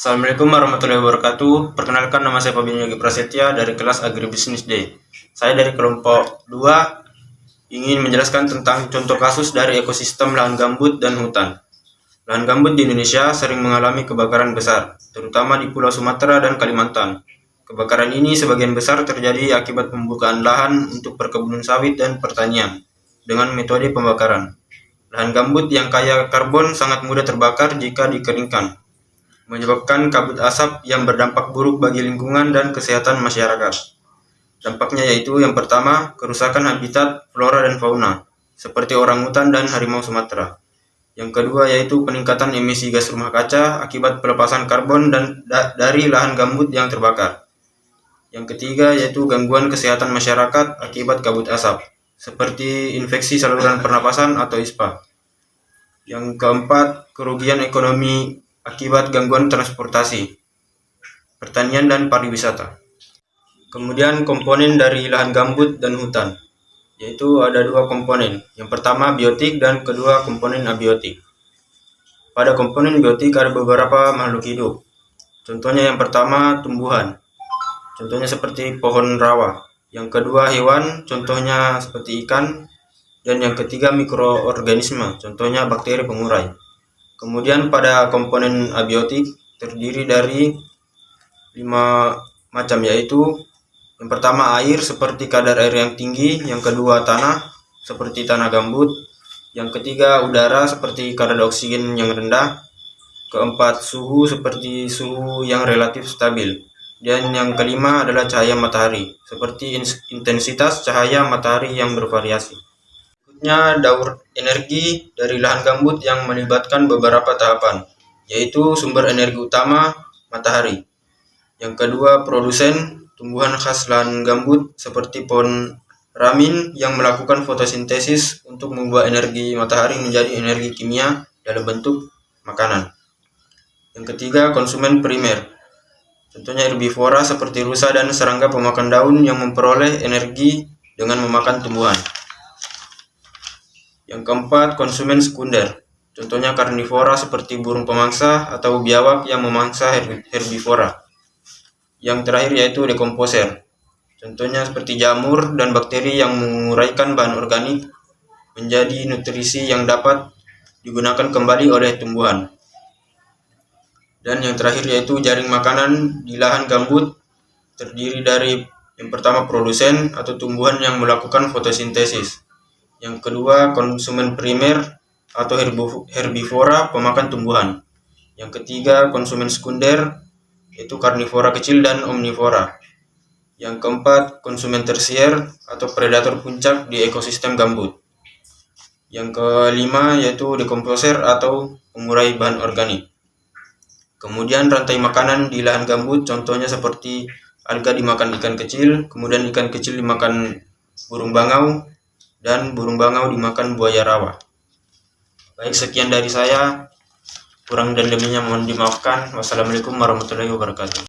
Assalamualaikum warahmatullahi wabarakatuh. Perkenalkan, nama saya Fabian Yogi Prasetya dari kelas Agribisnis D. Saya dari kelompok 2 ingin menjelaskan tentang contoh kasus dari ekosistem lahan gambut dan hutan. Lahan gambut di Indonesia sering mengalami kebakaran besar, terutama di Pulau Sumatera dan Kalimantan. Kebakaran ini sebagian besar terjadi akibat pembukaan lahan untuk perkebunan sawit dan pertanian dengan metode pembakaran. Lahan gambut yang kaya karbon sangat mudah terbakar jika dikeringkan, menyebabkan kabut asap yang berdampak buruk bagi lingkungan dan kesehatan masyarakat. Dampaknya yaitu yang pertama, kerusakan habitat flora dan fauna, seperti orangutan dan harimau Sumatera. Yang kedua yaitu peningkatan emisi gas rumah kaca akibat pelepasan karbon dari lahan gambut yang terbakar. Yang ketiga yaitu gangguan kesehatan masyarakat akibat kabut asap, seperti infeksi saluran pernapasan atau ISPA. Yang keempat, kerugian ekonomi akibat gangguan transportasi, pertanian, dan pariwisata. Kemudian komponen dari lahan gambut dan hutan, yaitu ada dua komponen. Yang pertama biotik dan kedua komponen abiotik. Pada komponen biotik ada beberapa makhluk hidup. Contohnya yang pertama tumbuhan, contohnya seperti pohon rawa. Yang kedua hewan, contohnya seperti ikan. Dan yang ketiga mikroorganisme, contohnya bakteri pengurai. Kemudian pada komponen abiotik terdiri dari 5 macam, yaitu yang pertama air seperti kadar air yang tinggi, yang kedua tanah seperti tanah gambut, yang ketiga udara seperti kadar oksigen yang rendah, keempat suhu seperti suhu yang relatif stabil, dan yang kelima adalah cahaya matahari seperti intensitas cahaya matahari yang bervariasi. Daur energi dari lahan gambut yang melibatkan beberapa tahapan, yaitu sumber energi utama matahari. Yang kedua, produsen tumbuhan khas lahan gambut seperti pohon ramin yang melakukan fotosintesis untuk mengubah energi matahari menjadi energi kimia dalam bentuk makanan. Yang ketiga, konsumen primer, contohnya herbivora seperti rusa dan serangga pemakan daun yang memperoleh energi dengan memakan tumbuhan. Yang keempat, konsumen sekunder, contohnya karnivora seperti burung pemangsa atau biawak yang memangsa herbivora. Yang terakhir yaitu dekomposer, contohnya seperti jamur dan bakteri yang menguraikan bahan organik menjadi nutrisi yang dapat digunakan kembali oleh tumbuhan. Dan yang terakhir yaitu jaring makanan di lahan gambut terdiri dari yang pertama produsen atau tumbuhan yang melakukan fotosintesis. Yang kedua, konsumen primer atau herbivora pemakan tumbuhan. Yang ketiga, konsumen sekunder, yaitu karnivora kecil dan omnivora. Yang keempat, konsumen tersier atau predator puncak di ekosistem gambut. Yang kelima yaitu dekomposer atau pengurai bahan organik. Kemudian rantai makanan di lahan gambut, contohnya seperti alga dimakan ikan kecil, kemudian ikan kecil dimakan burung bangau, dan burung bangau dimakan buaya rawa. Baik, sekian dari saya. Kurang dan lebihnya mohon dimaafkan. Wassalamualaikum warahmatullahi wabarakatuh.